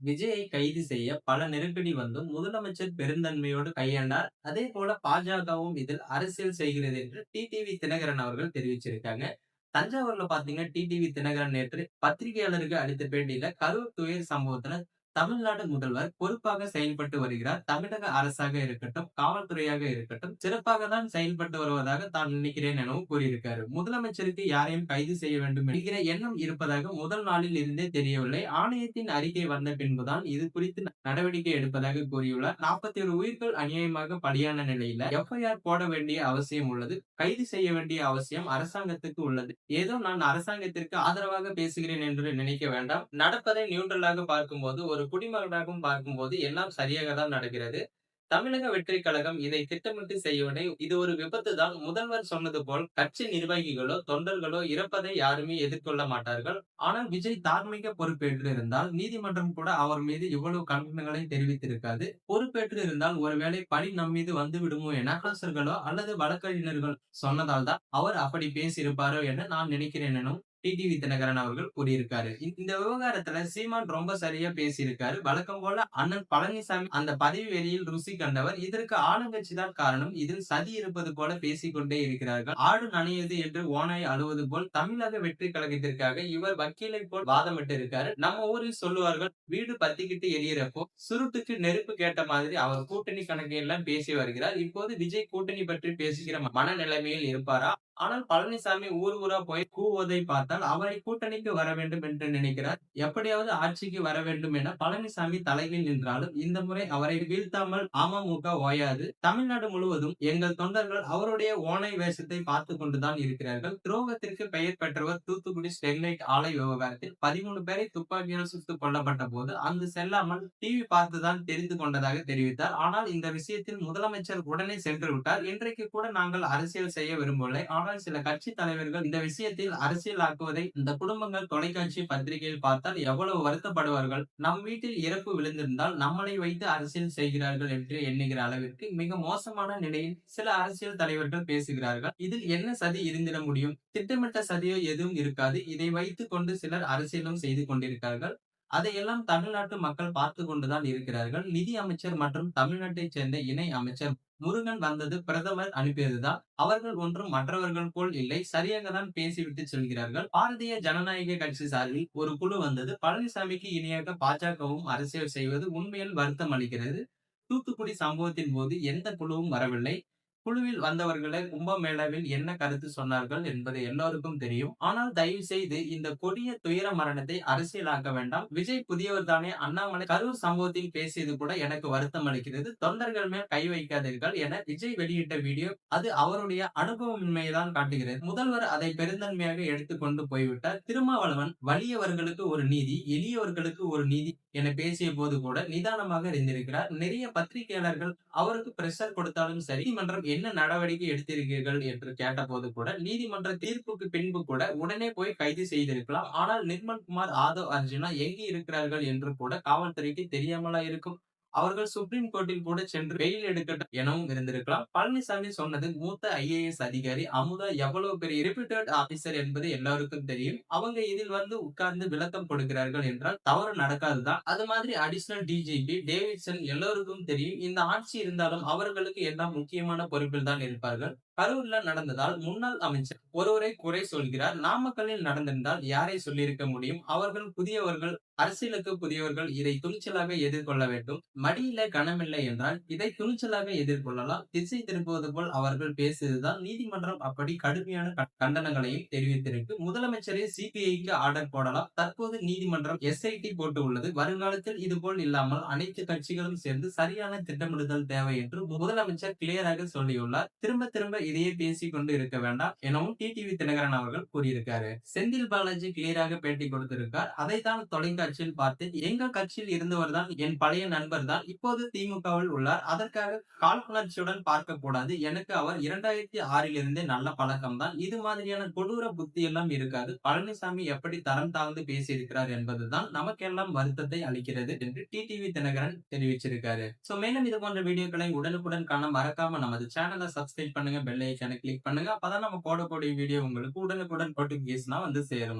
விஜயை கைது செய்ய பல நெருக்கடி வந்தும் முதலமைச்சர் பெருந்தன்மையோடு கையாண்டார். அதே போல பாஜகவும் இதில் அரசியல் செய்கிறது என்று டிடிவி தினகரன் அவர்கள் தெரிவிச்சிருக்காங்க. தஞ்சாவூர்ல பாத்தீங்கன்னா டிடிவி தினகரன் நேற்று பத்திரிகையாளருக்கு அளித்த பேட்டியில கரூர் துயர் சம்பவத்துல தமிழ்நாடு முதல்வர் பொறுப்பாக செயல்பட்டு வருகிறார். தமிழக அரசாக இருக்கட்டும், காவல்துறையாக இருக்கட்டும் சிறப்பாக தான் செயல்பட்டு வருவதாக தான் நினைக்கிறேன் எனவும் கூறியிருக்காரு. முதலமைச்சருக்கு யாரையும் கைது செய்ய வேண்டும் என்கிற எண்ணம் இருப்பதாக முதல் நாளில் இருந்தே தெரியவில்லை. ஆணையத்தின் அறிக்கை வந்த பின்புதான் இது குறித்து நடவடிக்கை எடுப்பதாக கூறியுள்ளார். 41 உயிர்கள் அநியாயமாக பலியான நிலையில எஃப்ஐஆர் போட வேண்டிய அவசியம் உள்ளது. கைது செய்ய வேண்டிய அவசியம் அரசாங்கத்துக்கு உள்ளது. ஏதோ நான் அரசாங்கத்திற்கு ஆதரவாக பேசுகிறேன் என்று நினைக்க வேண்டாம். நடப்பதை நியூட்ரலாக பார்க்கும்போது, ஒரு குடிமகனாகவும் பார்க்கும்போது எல்லாம் சரியாக தான் நடக்கிறது. தமிழக வெற்றிக் கழகம் இதை திட்டமிட்டு செய்யவில்லை. இது ஒரு விபத்து தான். முதல்வர் சொன்னது போல் கட்சி நிர்வாகிகளோ, தொண்டர்களோ இறப்பதை யாருமே எதிர்கொள்ள மாட்டார்கள். ஆனால் விஜய் தார்மீக பொறுப்பேற்று இருந்தால் நீதிமன்றம் கூட அவர் மீது இவ்வளவு கண்டனங்களை தெரிவித்திருக்காது. பொறுப்பேற்று இருந்தால் ஒருவேளை பழி நம் மீது வந்து விடுமோ என அரசர்களோ அல்லது வழக்கறிஞர்கள் சொன்னதால் தான் அவர் அப்படி பேசியிருப்பாரோ என நான் நினைக்கிறேன் எனும் டிடிவி தினகரன் அவர்கள் கூறியிருக்காரு. இந்த விவகாரத்துல சீமான் ரொம்ப சரியா பேசியிருக்காரு. வழக்கம் போல அண்ணன் பழனிசாமி அந்த பதவி வெளியில் ருசி கண்டவர். இதற்கு ஆளுங்கட்சி தான் காரணம். இதில் சதி இருப்பது போல பேசிக்கொண்டே இருக்கிறார்கள். ஆடு நனையுது என்று ஓநாய் அழுவது போல் தமிழக வெற்றி கழகத்திற்காக இவர் வக்கீலை போல் வாதமிட்டு இருக்காரு. நம்ம ஊரில் சொல்லுவார்கள், வீடு பத்திக்கிட்டு எரியறப்போ சுருட்டுக்கு நெருப்பு கேட்ட மாதிரி அவர் கூட்டணி கணக்கு எல்லாம் பேசி வருகிறார். இப்போது விஜய் கூட்டணி பற்றி பேசுகிற மனநிலைமையில் இருப்பாரா? ஆனால் பழனிசாமி ஊர் ஊரா போய் கூவுவதை பார்த்தால் அவரை கூட்டணிக்கு வர வேண்டும் என்று நினைக்கிறார். எப்படியாவது ஆட்சிக்கு வர வேண்டும் என பழனிசாமி தலையில் நின்றாலும் இந்த முறை அவரை வீழ்த்தாமல் அமமுக ஓயாது. தமிழ்நாடு முழுவதும் எங்கள் தொண்டர்கள் அவருடைய ஓனை வேஷத்தை பார்த்து கொண்டுதான் இருக்கிறார்கள். துரோகத்திற்கு பெயர் பெற்றவர் தூத்துக்குடி ஸ்டெர்லைட் ஆலை விவகாரத்தில் 13 பேரை துப்பாக்கியால் சுட்டுக் கொல்லப்பட்ட போது அங்கு செல்லாமல் டிவி பார்த்துதான் தெரிந்து கொண்டதாக தெரிவித்தார். ஆனால் இந்த விஷயத்தில் முதலமைச்சர் உடனே சென்று விட்டார். இன்றைக்கு கூட நாங்கள் அரசியல் செய்ய விரும்பவில்லை. ஆனால் சில கட்சி தலைவர்கள் இந்த விஷயத்தில் அரசியல் ஆக்குவதை இந்த குடும்பங்கள் தொலைக்காட்சி பத்திரிகையில் பார்த்தால் எவ்வளவு வருத்தப்படுவார்கள். நம் வீட்டில் இறப்பு விழுந்திருந்தால் நம்மளை வைத்து அரசியல் செய்கிறார்கள் என்று எண்ணுகிற அளவிற்கு மிக மோசமான நிலையில் சில அரசியல் தலைவர்கள் பேசுகிறார்கள். இதில் என்ன சதி இருந்திட முடியும்? திட்டமிட்ட சதியோ எதுவும் இருக்காது. இதை வைத்துக் கொண்டு சிலர் அரசியலும் செய்து கொண்டிருக்கிறார்கள். அதையெல்லாம் தமிழ்நாட்டு மக்கள் பார்த்து கொண்டுதான் இருக்கிறார்கள். நிதி அமைச்சர் மற்றும் தமிழ்நாட்டைச் சேர்ந்த இணை அமைச்சர் முருகன் வந்தது பிரதமர் அனுப்பியதுதான். அவர்கள் ஒன்றும் மற்றவர்கள் போல் இல்லை. சரியாக தான் பேசிவிட்டு சொல்கிறார்கள். பாரதிய ஜனநாயக கட்சி சார்பில் ஒரு குழு வந்தது. பழனிசாமிக்கு இணையாக பாஜகவும் அரசியல் செய்வது உண்மையில் வருத்தம் அளிக்கிறது. தூத்துக்குடி சம்பவத்தின் போது எந்த குழுவும் வரவில்லை. குழுவில் வந்தவர்களே கும்பமேளாவில் என்ன கருத்து சொன்னார்கள் என்பது எல்லோருக்கும் தெரியும். ஆனால் தயவு செய்து இந்த கொடிய துயர மரணத்தை அரசியலாக்க வேண்டாம். விஜய் புதியவர் தானே. அண்ணாமலை கரூர் சம்பவத்தில் பேசியது கூட எனக்கு வருத்தம் அளிக்கிறது. தொண்டர்கள் மேல் கை வைக்காதீர்கள் என விஜய் வெளியிட்ட வீடியோ அது அவருடைய அனுபவமின்மையை தான் காட்டுகிறது. முதல்வர் அதை பெருந்தன்மையாக எடுத்துக்கொண்டு போய்விட்டார். திருமாவளவன் வலியவர்களுக்கு ஒரு நீதி, எளியவர்களுக்கு ஒரு நீதி என பேசிய போது கூட நிதானமாக இருந்திருக்கிறார். நிறைய பத்திரிகையாளர்கள் அவருக்கு பிரஷர் கொடுத்தாலும் சரி, நீதிமன்றம் என்ன நடவடிக்கை எடுத்திருக்கிறீர்கள் என்று கேட்டபோது கூட நீதிமன்ற தீர்ப்புக்கு பின்பு கூட உடனே போய் கைது செய்திருக்கலாம். ஆனால் நிர்மல்குமார், ஆதவ் அர்ஜுனா எங்கே இருக்கிறார்கள் என்று கூட காவல்துறைக்கு தெரியாமலா இருக்கும்? அவர்கள் சுப்ரீம் கோர்ட்டில் கூட சென்று பெயில் எடுக்கட்டும் எனவும் இருந்திருக்கலாம். பழனிசாமி சொன்னது மூத்த ஐஏஎஸ் அதிகாரி அமுதா எவ்வளவு பெரிய ரெப்யூட்டட் ஆபீசர் என்பது எல்லாருக்கும் தெரியும். அவங்க இதில் வந்து உட்கார்ந்து விளக்கம் கொடுக்கிறார்கள் என்றால் தவறு நடக்காதுதான். அது மாதிரி அடிஷனல் டிஜிபி டேவிட்சன் எல்லோருக்கும் தெரியும். இந்த ஆட்சி இருந்தாலும் அவர்களுக்கு எல்லாம் முக்கியமான பொறுப்பில் தான் இருப்பார்கள். கரூர்ல நடந்ததால் முன்னாள் அமைச்சர் ஒருவரை குறை சொல்கிறார். நாமக்கல்லில் நடந்திருந்தால் யாரை சொல்லியிருக்க முடியும்? அவர்கள் புதியவர்கள், அரசியலுக்கு புதியவர்கள். இதை துணிச்சலாக எதிர்கொள்ள வேண்டும். மடியில கனமில்லை என்றால் இதை துணிச்சலாக எதிர்கொள்ளலாம். திசை திருப்புவது போல் அவர்கள் பேசியதுதான். நீதிமன்றம் அப்படி கடுமையான கண்டனங்களையும் தெரிவித்திருக்கு. முதலமைச்சரை சிபிஐக்கு ஆர்டர் போடலாம். தற்போது நீதிமன்றம் எஸ்ஐடி போட்டு உள்ளது. வருங்காலத்தில் இது போல் இல்லாமல் அனைத்து கட்சிகளும் சேர்ந்து சரியான திட்டமிடுதல் தேவை என்று முதலமைச்சர் கிளியராக சொல்லியுள்ளார். திரும்ப திரும்ப இதையே பேசிக் கொண்டு இருக்க வேண்டாம் எனவும் டிடிவி தினகரன் அவர்கள் கூறியிருக்காரு. செந்தில் பாலாஜி கிளியராக பேட்டி கொடுத்திருக்கார். அதைத்தான் தொலைக்காட்சியில் பார்த்து எங்கள் கட்சியில் இருந்தவர் தான், என் பழைய நண்பர் தான், இப்போது திமுகவில் உள்ளார். அதற்காக காழ்ப்புணர்ச்சியுடன் பார்க்க கூடாது. எனக்கு அவர் 2006 இருந்தே நல்ல பழக்கம் தான். இது மாதிரியான கொடூர புத்தி எல்லாம் இருக்காது. பழனிசாமி எப்படி தரம் தாழ்ந்து பேசியிருக்கிறார் என்பதுதான் நமக்கெல்லாம் வருத்தத்தை அளிக்கிறது என்று டிடிவி தினகரன் தெரிவிச்சிருக்காரு. சோ மேலும் இது போன்ற வீடியோக்களை உடனுக்குடன் காண மறக்காம நமது சேனலை சப்ஸ்கிரைப் பண்ணுங்க, பெல் ஐகானை கிளிக் பண்ணுங்க. அப்பதான் நம்ம போடக்கூடிய வீடியோ உங்களுக்கு உடனுக்குடன் நோட்டிபிகேஷனா வந்து சேரும்.